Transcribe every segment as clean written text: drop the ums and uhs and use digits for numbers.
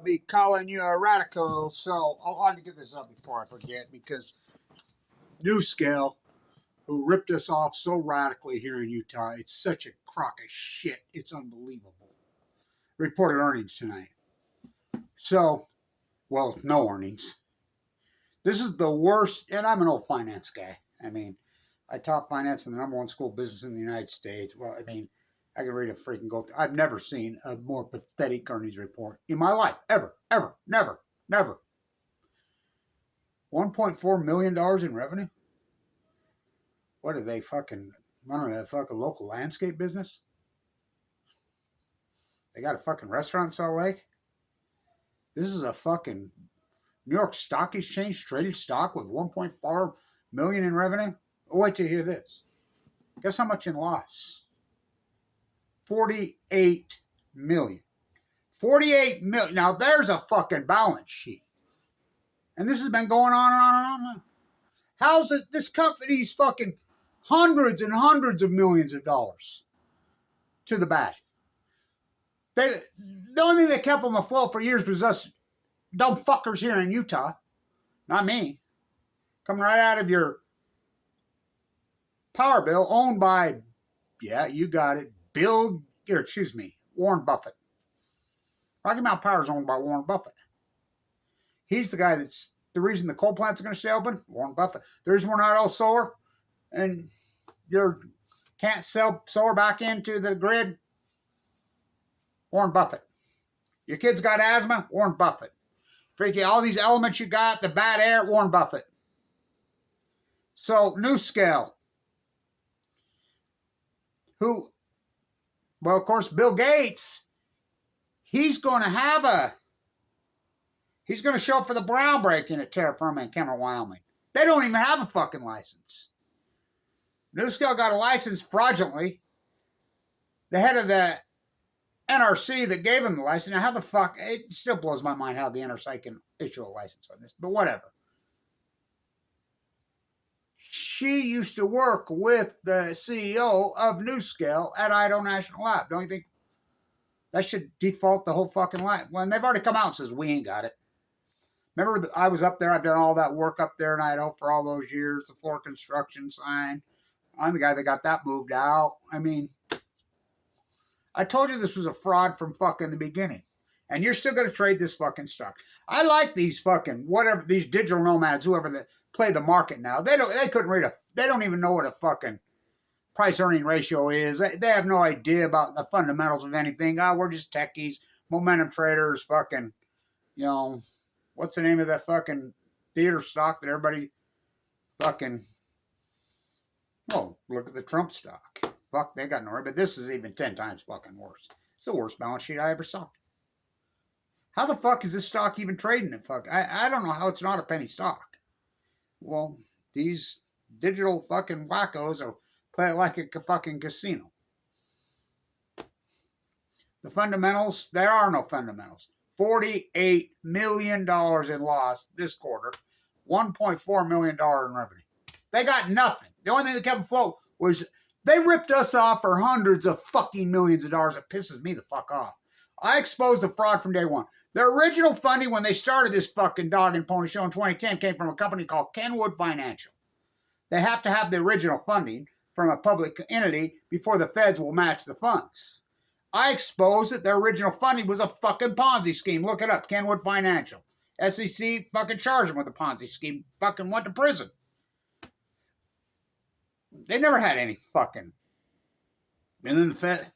Be calling you a radical, so I wanted to get this up before I forget because Nuscale, who ripped us off so radically here in Utah, it's such a crock of shit. It's unbelievable. Reported earnings tonight. So, well, no earnings. This is the worst, and I'm an old finance guy. I mean, I taught finance in the #1 school of business in the United States. Well, I mean, I could read a freaking go through. I've never seen a more pathetic earnings report in my life. Ever. Never. $1.4 million in revenue? What are they fucking running a fucking local landscape business? They got a fucking restaurant in Salt Lake? This is a fucking New York Stock Exchange traded stock with 1.4 million in revenue? Oh, wait till you hear this. Guess how much in loss? 48 million. 48 million. Now there's a fucking balance sheet. And this has been going on and on and on and on. How's it this company's fucking hundreds and hundreds of millions of dollars to the bad? The only thing that kept them afloat for years was us dumb fuckers here in Utah. Not me. Coming right out of your power bill owned by, yeah, you got it, Warren Buffett. Rocky Mountain Power is owned by Warren Buffett. He's the guy that's the reason the coal plants are going to stay open. Warren Buffett. The reason we're not all solar and you can't sell solar back into the grid. Warren Buffett. Your kids got asthma. Warren Buffett. Freaky, all these elements you got, the bad air. Warren Buffett. So Nuscale, who, well, of course, Bill Gates. He's going to show up for the groundbreaking at Terra Firma in Cameron, Wyoming. They don't even have a fucking license. Nuscale got a license fraudulently. The head of the NRC that gave him the license. Now, how the fuck, it still blows my mind how the NRC can issue a license on this, but whatever. She used to work with the CEO of Nuscale at Idaho National Lab. Don't you think that should default the whole fucking line? Well, they've already come out and says, we ain't got it. Remember, I was up there. I've done all that work up there in Idaho for all those years. The floor construction sign. I'm the guy that got that moved out. I mean, I told you this was a fraud from fucking the beginning. And you're still going to trade this fucking stock. I like these fucking, whatever, these digital nomads, whoever that play the market now. They couldn't read they don't even know what a fucking price earning ratio is. They have no idea about the fundamentals of anything. We're just techies, momentum traders, fucking, you know, what's the name of that fucking theater stock that everybody fucking, oh, look at the Trump stock. Fuck, they got no, but this is even 10 times fucking worse. It's the worst balance sheet I ever saw. How the fuck is this stock even trading at fuck? I don't know how it's not a penny stock. Well, these digital fucking wackos are play it like a fucking casino. The fundamentals, there are no fundamentals. $48 million in loss this quarter, $1.4 million in revenue. They got nothing. The only thing that kept afloat was they ripped us off for hundreds of fucking millions of dollars. It pisses me the fuck off. I exposed the fraud from day one. Their original funding when they started this fucking dog and pony show in 2010 came from a company called Kenwood Financial. They have to have the original funding from a public entity before the feds will match the funds. I exposed that their original funding was a fucking Ponzi scheme. Look it up, Kenwood Financial. SEC fucking charged them with a Ponzi scheme. Fucking went to prison. They never had any fucking. And then the Fed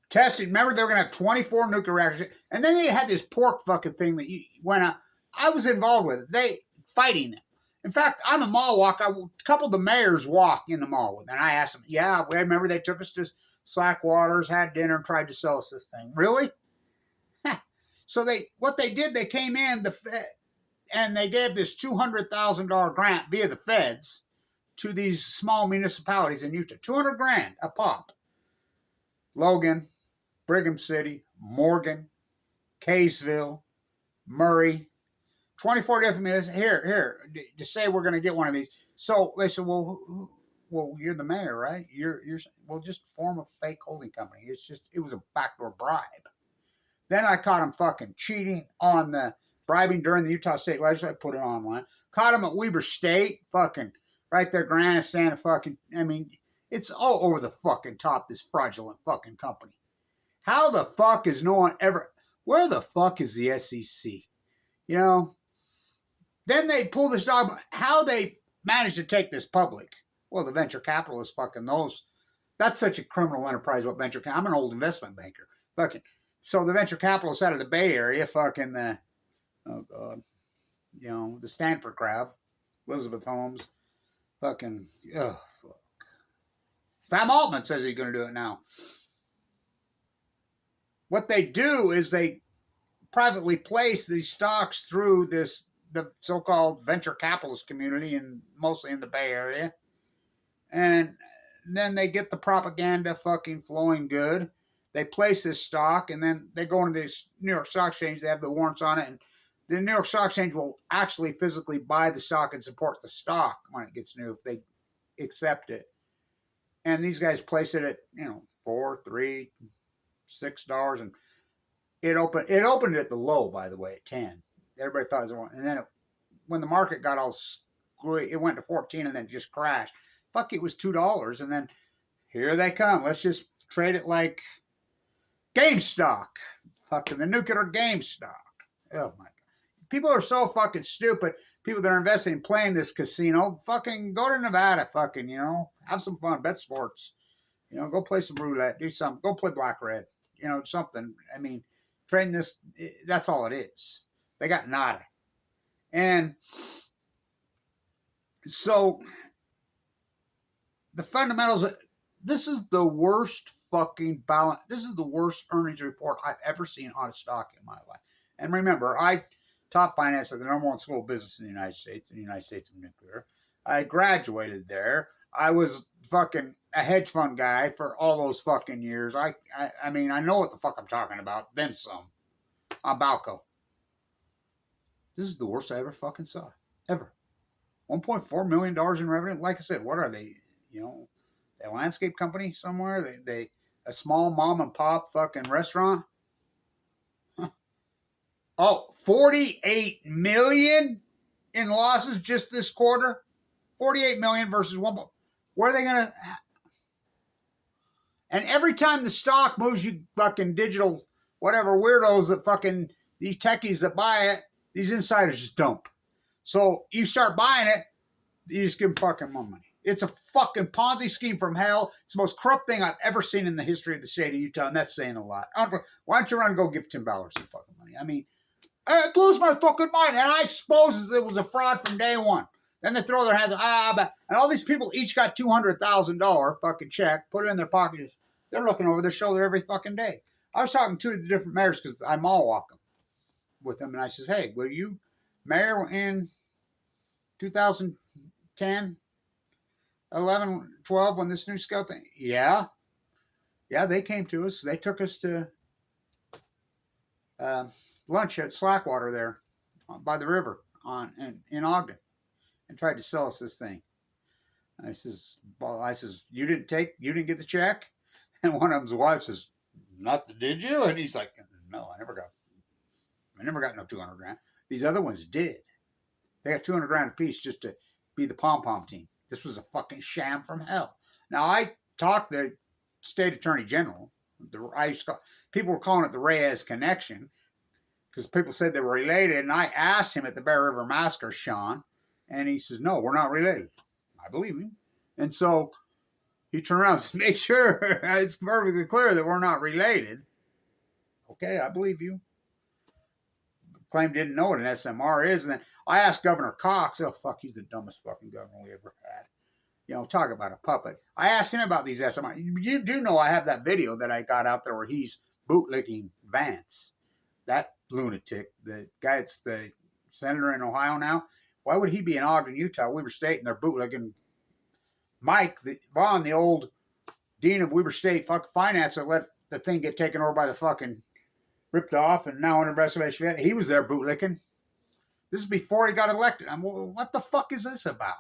testing. Remember, they were going to have 24 nuclear reactors. And then they had this pork fucking thing that went out. I was involved with it. They fighting them. In fact, on the mall walk, a couple of the mayors walk in the mall with, and I asked them, yeah, I remember they took us to Slackwaters, had dinner, and tried to sell us this thing. Really? So what they did, they came in, and they gave this $200,000 grant via the feds to these small municipalities in Utah. $200,000 a pop. Logan, Brigham City, Morgan, Kaysville, Murray, 24 different minutes. Here, to say we're going to get one of these. So they said, well, you're the mayor, right? We'll just form a fake holding company. It was a backdoor bribe. Then I caught him fucking cheating on the bribing during the Utah State Legislature. I put it online. Caught him at Weber State, fucking right there, grandstand fucking. I mean, it's all over the fucking top. This fraudulent fucking company. How the fuck is no one ever? Where the fuck is the SEC? You know. Then they pull this dog. How they managed to take this public? Well, the venture capitalists fucking those. That's such a criminal enterprise. What venture? I'm an old investment banker. Fucking. So the venture capitalists out of the Bay Area, fucking the, oh god, you know, the Stanford crowd, Elizabeth Holmes, fucking, oh fuck. Sam Altman says he's going to do it now. What they do is they privately place these stocks through this, the so-called venture capitalist community, and mostly in the Bay Area, and then they get the propaganda fucking flowing good. They place this stock, and then they go into this New York Stock Exchange. They have the warrants on it, and the New York Stock Exchange will actually physically buy the stock and support the stock when it gets new if they accept it. And these guys place it at, you know, $4, $3, $6, and it opened at the low, by the way, at 10. Everybody thought it was, and then when the market got all screwy, it went to 14 and then just crashed. Fuck, it was $2, and then here they come. Let's just trade it like GameStop. Fucking the nuclear GameStop. Oh my god. People are so fucking stupid. People that are investing in playing this casino, fucking go to Nevada, fucking, you know, have some fun, bet sports. You know, go play some roulette, do something, go play black red, you know, something. I mean, trading this, that's all it is. They got nada. And so the fundamentals, this is the worst fucking balance. This is the worst earnings report I've ever seen on a stock in my life. And remember, I taught finance at the #1 school of business in the United States, of Nuclear. I graduated there. I was fucking a hedge fund guy for all those fucking years. I mean, I know what the fuck I'm talking about. Then some. On Balco. This is the worst I ever fucking saw. Ever. $1.4 million in revenue. Like I said, what are they? You know, a landscape company somewhere? They a small mom and pop fucking restaurant? Huh. Oh, 48 million in losses just this quarter? 48 million versus 1. Where are they going to? And every time the stock moves, you fucking digital whatever weirdos that fucking, these techies that buy it, these insiders just dump. So you start buying it, you just give them fucking more money. It's a fucking Ponzi scheme from hell. It's the most corrupt thing I've ever seen in the history of the state of Utah, and that's saying a lot. Why don't you run and go give Tim Ballard some fucking money? I mean, it blows my fucking mind, and I expose it was a fraud from day one. Then they throw their hands up, and all these people each got $200,000 fucking check, put it in their pockets. They're looking over their shoulder every fucking day. I was talking to the different mayors because I mall walk them with them, and I says, "Hey, were you mayor in 2010, 11, 12 when this NUSCALE thing?" Yeah, they came to us. They took us to lunch at Slackwater there by the river in Ogden, and tried to sell us this thing. I says, you didn't get the check? And one of them's wife says, did you? And he's like, no, I never got no 200 grand. These other ones did. They got 200 grand apiece just to be the pom-pom team. This was a fucking sham from hell. Now, I talked to the state attorney general. People were calling it the Reyes connection because people said they were related. And I asked him at the Bear River Massacre, Sean, and he says, no, we're not related. I believe him. And so he turned around and said, make sure it's perfectly clear that we're not related. Okay, I believe you. Claimed didn't know what an SMR is. And then I asked Governor Cox, oh, fuck, he's the dumbest fucking governor we ever had. You know, talk about a puppet. I asked him about these SMR. You do know I have that video that I got out there where he's bootlicking Vance. That lunatic, the guy that's the senator in Ohio now, why would he be in Ogden, Utah, Weber State, and they're bootlicking Mike Vaughn, the old dean of Weber State fucking finance that let the thing get taken over by the fucking ripped off and now under investigation. He was there bootlicking. This is before he got elected. What the fuck is this about?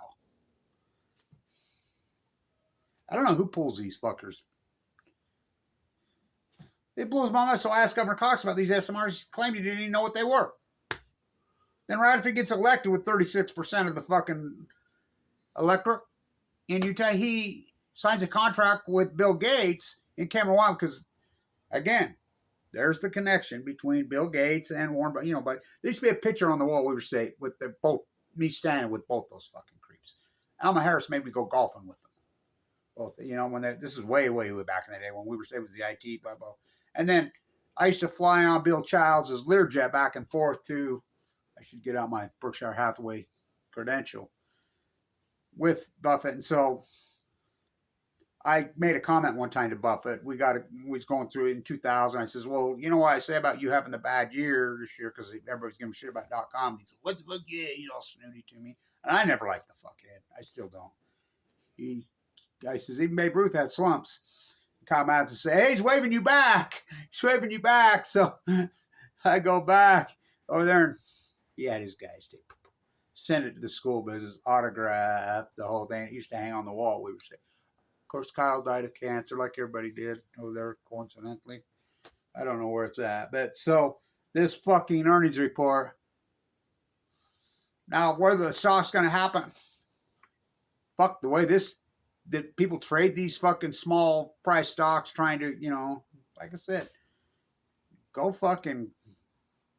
I don't know who pulls these fuckers. It blows my mind. So I asked Governor Cox about these SMRs. He claimed he didn't even know what they were. Then right after he gets elected with 36% of the fucking electorate in Utah, he signs a contract with Bill Gates in Cameron, Wyoming, because, again, there's the connection between Bill Gates and Warren Buffett. You know, but there used to be a picture on the wall we were staying with me standing with both those fucking creeps. Alma Harris made me go golfing with them. Both, you know, this is way back in the day when we were staying with the IT, blah, blah. And then I used to fly on Bill Childs' Learjet back and forth to, I should get out my Berkshire Hathaway credential with Buffett. And so I made a comment one time to Buffett. We was going through it in 2000. I says, well, you know what I say about you having the bad year this year because everybody's giving shit about .com. He said, what the fuck? Yeah, he's all snooty to me. And I never liked the fuckhead. I still don't. I says, even Babe Ruth had slumps. Come out and say, hey, he's waving you back. He's waving you back. So I go back over there and he had his guys send it to the school business, autograph, the whole thing. It used to hang on the wall. We were saying, of course, Kyle died of cancer like everybody did over there, coincidentally. I don't know where it's at. But so this fucking earnings report. Now, whether the stock's going to happen, fuck the way that people trade these fucking small price stocks trying to, you know, like I said, go fucking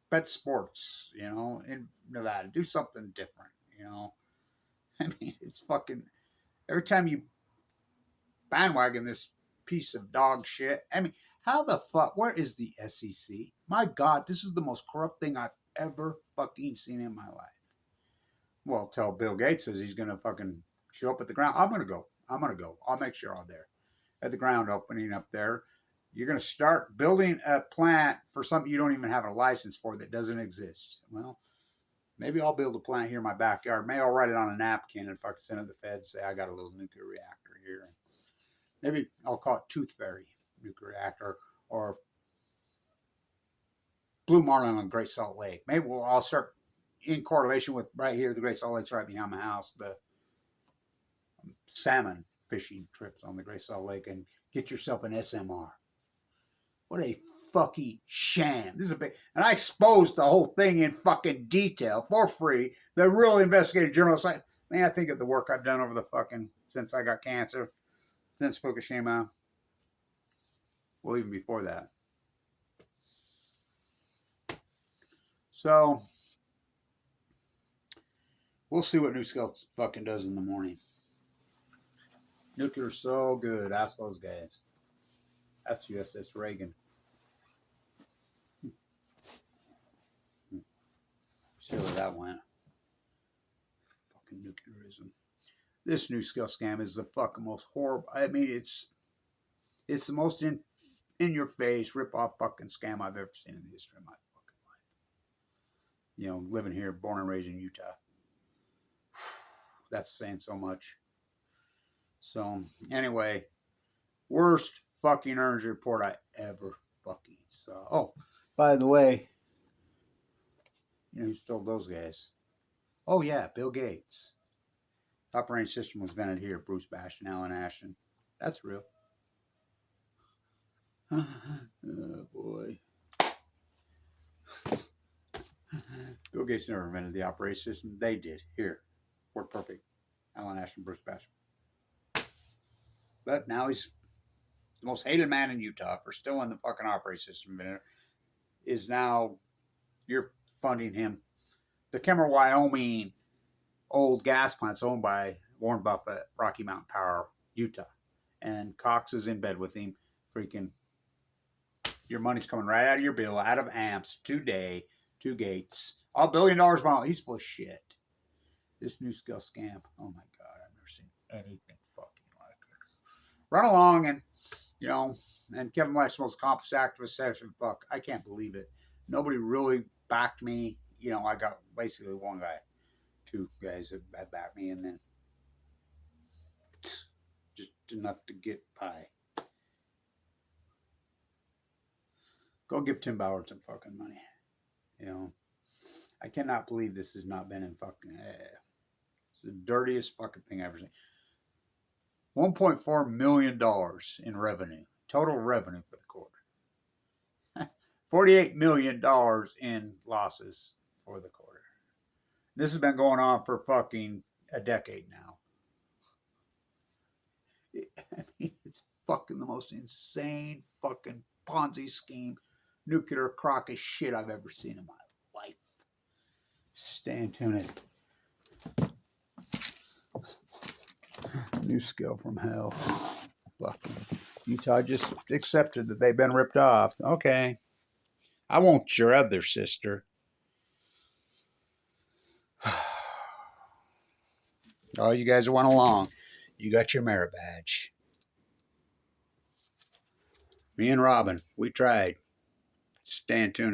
bet sports, you know, in Nevada. Do something different, you know. I mean, it's fucking, every time you bandwagon this piece of dog shit. I mean, how the fuck, where is the SEC? My God, this is the most corrupt thing I've ever fucking seen in my life. Well, tell Bill Gates says he's going to fucking show up at the ground. I'm going to go. I'll make sure I'm there at the ground opening up there. You're going to start building a plant for something you don't even have a license for that doesn't exist. Well, maybe I'll build a plant here in my backyard. Maybe I'll write it on a napkin and fucking send it to the feds and say, I got a little nuclear reactor here. Maybe I'll call it Tooth Fairy nuclear reactor or Blue Marlin on Great Salt Lake. Maybe I'll start in correlation with right here, the Great Salt Lake's right behind my house, the salmon fishing trips on the Great Salt Lake, and get yourself an SMR. What a fucking sham. This is a big, and I exposed the whole thing in fucking detail for free. The real investigative journalist, I think of the work I've done over the fucking, since I got cancer, since Fukushima, well, even before that. So, we'll see what NUSCALE fucking does in the morning. Nuclear's so good. Ask those guys. That's USS Reagan. See where that went. Fucking nuclearism. This NUSCALE scam is the fucking most horrible. I mean, it's the most in your face, rip off fucking scam I've ever seen in the history of my fucking life. You know, living here, born and raised in Utah. That's saying so much. So, anyway, worst fucking earnings report I ever fucking saw. Oh, by the way, you know who stole those guys? Oh, yeah, Bill Gates. Operating system was invented here, Bruce Bastian, Alan Ashton. That's real. Oh, boy. Bill Gates never invented the operating system. They did. Here. Worked perfect. Alan Ashton, Bruce Bastian. But now he's the most hated man in Utah for stealing the fucking operating system. Is now, you're funding him. The Kemmer, Wyoming old gas plant's owned by Warren Buffett, Rocky Mountain Power, Utah. And Cox is in bed with him. Freaking, your money's coming right out of your bill, out of amps, today, to Gates. All $1 billion bomb. He's full of shit. This NUSCALE scam. Oh my God, I've never seen anything fucking like it. Run along and, you know, and Kevin Black's the most accomplished activist session. Fuck, I can't believe it. Nobody really backed me. You know, I got basically one guy, two guys that backed me, and then just enough to get by. Go give Tim Ballard some fucking money. You know, I cannot believe this has not been in fucking. It's the dirtiest fucking thing I've ever seen. $1.4 million in revenue, total revenue for the quarter. $48 million in losses for the quarter. This has been going on for fucking a decade now. I mean, it's fucking the most insane fucking Ponzi scheme, nuclear crock of shit I've ever seen in my life. Stay tuned. NUSCALE from hell. Fucking Utah just accepted that they've been ripped off. Okay. I want your other sister. Oh, you guys went along. You got your merit badge. Me and Robin, we tried. Stay tuned.